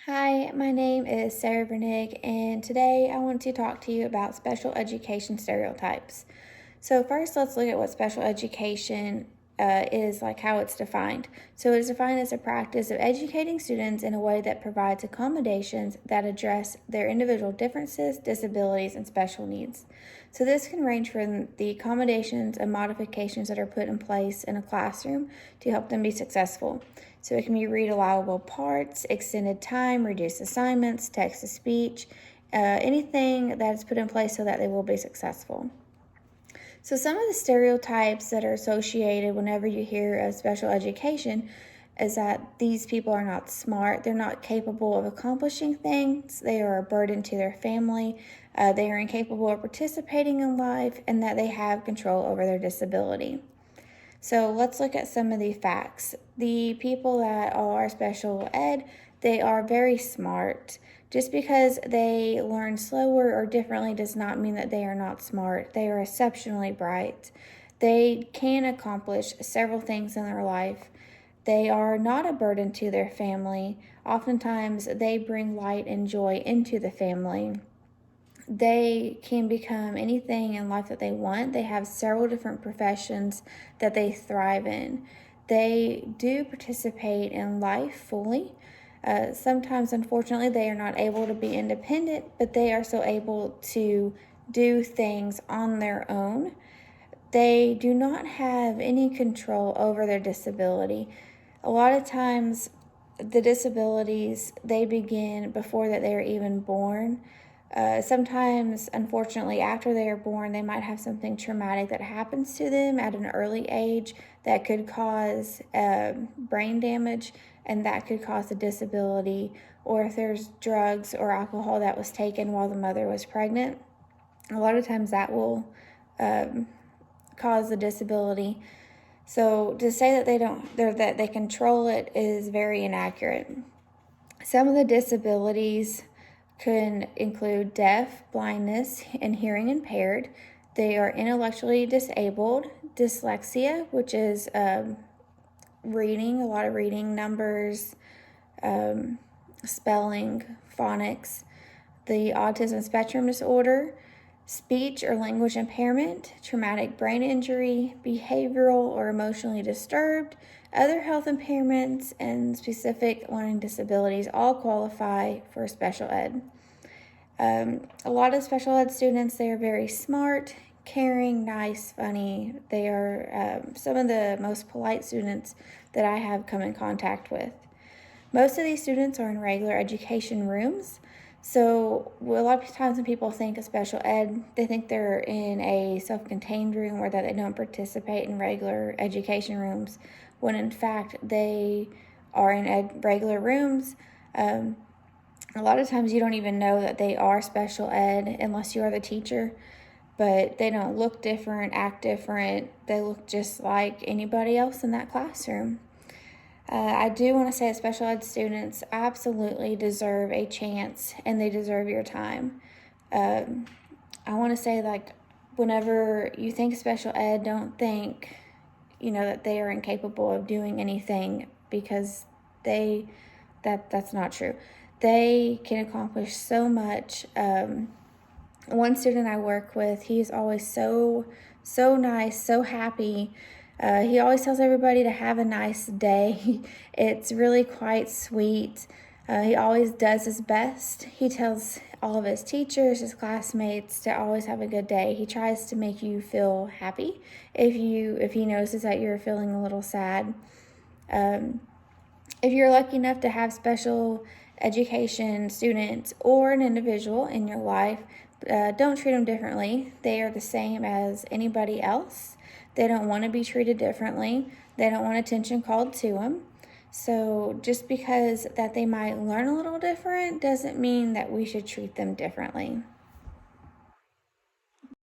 Hi, my name is Sarah Vernig, and today I want to talk to you about special education stereotypes. So, first, let's look at what special education is, like how it's defined. So, it is defined as a practice of educating students in a way that provides accommodations that address their individual differences, disabilities, and special needs. So, this can range from the accommodations and modifications that are put in place in a classroom to help them be successful. So, it can be read allowable parts, extended time, reduced assignments, text to speech, anything that is put in place so that they will be successful. So, some of the stereotypes that are associated whenever you hear of special education is that these people are not smart, they're not capable of accomplishing things, they are a burden to their family, they are incapable of participating in life, and that they have control over their disability. So let's look at some of the facts. The people that are special ed, they are very smart. Just because they learn slower or differently does not mean that they are not smart. They are exceptionally bright. They can accomplish several things in their life. They are not a burden to their family. Oftentimes, they bring light and joy into the family. They can become anything in life that they want. They have several different professions that they thrive in. They do participate in life fully. Sometimes, unfortunately, they are not able to be independent, but they are still able to do things on their own. They do not have any control over their disability. A lot of times, the disabilities, they begin before that they are even born. Sometimes, unfortunately, after they are born, they might have something traumatic that happens to them at an early age that could cause brain damage, and that could cause a disability. Or if there's drugs or alcohol that was taken while the mother was pregnant, a lot of times that will cause a disability. So to say that that they control it is very inaccurate. Some of the disabilities can include deaf, blindness, and hearing impaired. They are intellectually disabled, dyslexia, which is reading, a lot of reading, numbers, spelling, phonics, the autism spectrum disorder, speech or language impairment, traumatic brain injury, behavioral or emotionally disturbed, other health impairments, and specific learning disabilities all qualify for special ed. A lot of special ed students, they are very smart, caring, nice, funny. They are some of the most polite students that I have come in contact with. Most of these students are in regular education rooms. So a lot of times when people think of special ed, they think they're in a self-contained room or that they don't participate in regular education rooms, when in fact they are in regular rooms. A lot of times you don't even know that they are special ed unless you are the teacher, but they don't look different, act different. They look just like anybody else in that classroom. I do want to say that special ed students absolutely deserve a chance and they deserve your time. I want to say, like, whenever you think special ed, don't think, that they are incapable of doing anything, because that's not true. They can accomplish so much. One student I work with, he's always so nice, so happy. He always tells everybody to have a nice day. It's really quite sweet. He always does his best. He tells all of his teachers, his classmates, to always have a good day. He tries to make you feel happy if he notices that you're feeling a little sad. If you're lucky enough to have special education students or an individual in your life, don't treat them differently. They are the same as anybody else. They don't want to be treated differently. They don't want attention called to them. So just because that they might learn a little different doesn't mean that we should treat them differently.